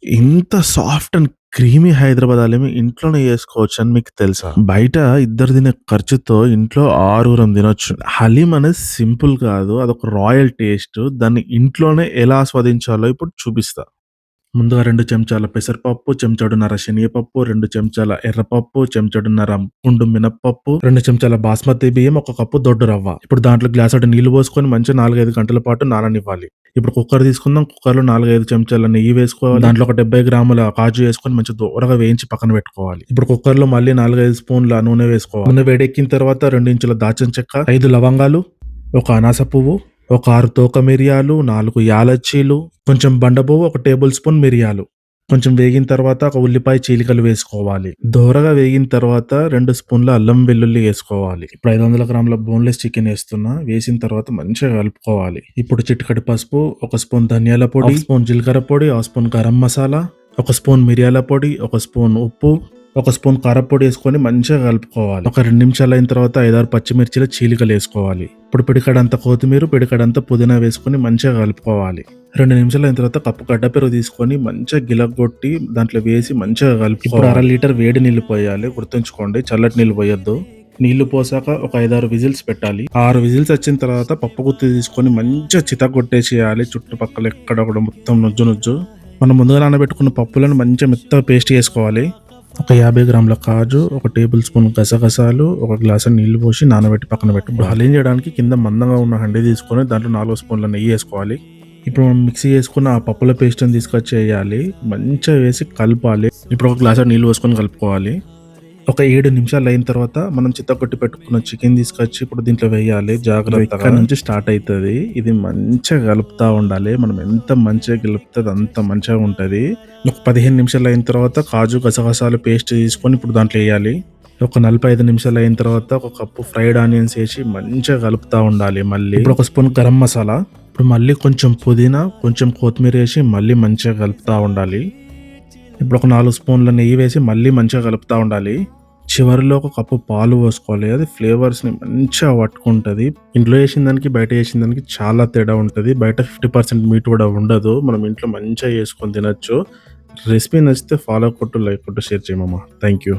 ఇంత soft and creamy Hyderabad haleem ఇంట్లోనే చేసుకోవచ్చని మీకు తెలుసా? బయట ఇద్దరు తినే ఖర్చుతో ఇంట్లో ఆరుగురం తినొచ్చు. హలీం అనేది సింపుల్ కాదు. అదొక రాయల్ టేస్ట్. దాన్ని ఇంట్లోనే ఎలా ఆస్వాదించాలో ఇప్పుడు చూపిస్తా. ముందుగా 2 చెంచాల పెసరపప్పు, చెంచాడున్నర శనగపప్పు, 2 చెంచాల ఎర్రపప్పు, చెంచాడున్నర గుండు మినపప్పు, 2 చెంచాల బాస్మతి బియ్యం, 1 కప్పు దొడ్డు రవ్వ. ఇప్పుడు దాంట్లో గ్లాసెడు నీళ్లు పోసుకొని మంచిగా 4, 5 గంటల పాటు నాననివ్వాలి. ఇప్పుడు కుక్కర్ తీసుకుందాం. కుక్కర్‌లో 4, 5 చెంచాల నెయ్యి వేసుకోవాలి. దాంట్లో ఒక 70 గ్రాముల కాజు వేసుకొని మంచిగా దోరగా వేయించి పక్కన పెట్టుకోవాలి. ఇప్పుడు కుక్కర్‌లో మళ్ళీ 4, 5 స్పూన్ల నూనె వేసుకోవాలి. నూనె వేడెక్కిన తర్వాత 2 ఇంచుల దాల్చిన చెక్క, 5 లవంగాలు, ఒక అనాస పువ్వు, ఒక 6 తోక మిరియాలు, 4 యాలచ్చీలు, కొంచెం బండపువ్వు, 1 టేబుల్ స్పూన్ మిరియాలు. కొంచెం వేగిన తర్వాత ఒక ఉల్లిపాయ చీలికలు వేసుకోవాలి. దోరగా వేగిన తర్వాత 2 స్పూన్ల అల్లం వెల్లుల్లి వేసుకోవాలి. ఇప్పుడు 500 గ్రాముల బోన్‌లెస్ చికెన్ వేస్తున్నా. వేసిన తర్వాత మంచిగా కలుపుకోవాలి. ఇప్పుడు చిటికెడు పసుపు, 1 స్పూన్ ధనియాల పొడి, 1 స్పూన్ జీలకర్ర పొడి, 1 స్పూన్ గరం మసాలా, 1 స్పూన్ మిరియాల పొడి, 1 స్పూన్ ఉప్పు, 1 స్పూన్ కారప్పొడి వేసుకొని మంచిగా కలుపుకోవాలి. ఒక 2 నిమిషాలు అయిన తర్వాత 5, 6 పచ్చిమిర్చిల చీలికలు వేసుకోవాలి. ఇప్పుడు పిడికెడంత కొత్తిమీర, పిడికెడంత పుదీనా వేసుకొని మంచిగా కలుపుకోవాలి. 2 నిమిషాలు అయిన తర్వాత కప్పు గడ్డ పెరుగు తీసుకొని మంచిగా గిలగొట్టి దాంట్లో వేసి మంచిగా కలుపుకోవాలి. ఇప్పుడు 1/2 లీటర్ వేడి నీళ్లు పోయాలి. గుర్తుంచుకోండి, చల్లటి నీళ్లు పోయొద్దు. నీళ్లు పోసాక ఒక 5, 6 విజిల్స్ పెట్టాలి. 6 విజిల్స్ వచ్చిన తర్వాత పప్పు గుత్తి తీసుకొని మంచిగా చితగొట్టేసేయాలి. చుట్టుపక్కల ఎక్కడ కూడా మొత్తం నుజ్జు నుజ్జు. మనం ముందుగా నానబెట్టుకున్న పప్పులను మంచిగా మెత్తగా పేస్ట్ చేసుకోవాలి. ఒక 50 గ్రాముల కాజు, 1 టేబుల్ స్పూన్ గసగసాలు, 1 గ్లాసు నీళ్లు పోసి నానబెట్టి పక్కన పెట్టు. ఇప్పుడు హలీం చేయడానికి కింద మందంగా ఉన్న హండీ తీసుకొని దాంట్లో 4 స్పూన్ల నెయ్యి వేసుకోవాలి. ఇప్పుడు మనం మిక్సీ చేసుకున్న ఆ పప్పుల పేస్ట్ని తీసుకొచ్చి వేయాలి. మంచిగా వేసి కలపాలి. ఇప్పుడు 1 గ్లాసు నీళ్లు పోసుకొని కలుపుకోవాలి. ఒక 7 నిమిషాలు అయిన తర్వాత మనం చితగొట్టి పెట్టుకున్న చికెన్ తీసుకొచ్చి ఇప్పుడు దీంట్లో వేయాలి. జాగ్రత్తగా ఇక్కడ నుంచి స్టార్ట్ అవుతుంది. ఇది మంచిగా కలుపుతా ఉండాలి. మనం ఎంత మంచిగా కలిపితే అంత మంచిగా ఉంటుంది. ఒక 15 నిమిషాలు అయిన తర్వాత కాజు గసగసాలు పేస్ట్ తీసుకొని ఇప్పుడు దాంట్లో వేయాలి. ఒక 45 నిమిషాలు అయిన తర్వాత 1 కప్పు ఫ్రైడ్ ఆనియన్స్ వేసి మంచిగా కలుపుతా ఉండాలి. మళ్ళీ ఇప్పుడు 1 స్పూన్ గరం మసాలా, ఇప్పుడు మళ్ళీ కొంచెం పుదీనా, కొంచెం కొత్తిమీర వేసి మళ్ళీ మంచిగా కలుపుతా ఉండాలి. ఇప్పుడు ఒక 4 స్పూన్ల నెయ్యి వేసి మళ్ళీ మంచిగా కలుపుతా ఉండాలి. చివరిలో 1 కప్పు పాలు పోసుకోవాలి. అది ఫ్లేవర్స్ని మంచిగా పట్టుకుంటుంది. ఇంట్లో చేసిన దానికి బయట చేసిన దానికి చాలా తేడా ఉంటుంది. బయట 50% మీట్ కూడా ఉండదు. మనం ఇంట్లో మంచిగా చేసుకొని తినచ్చు. రెసిపీ నచ్చితే ఫాలో కొట్టు, లైక్ కొట్టు, షేర్ చేయమమ్మా. Thank you.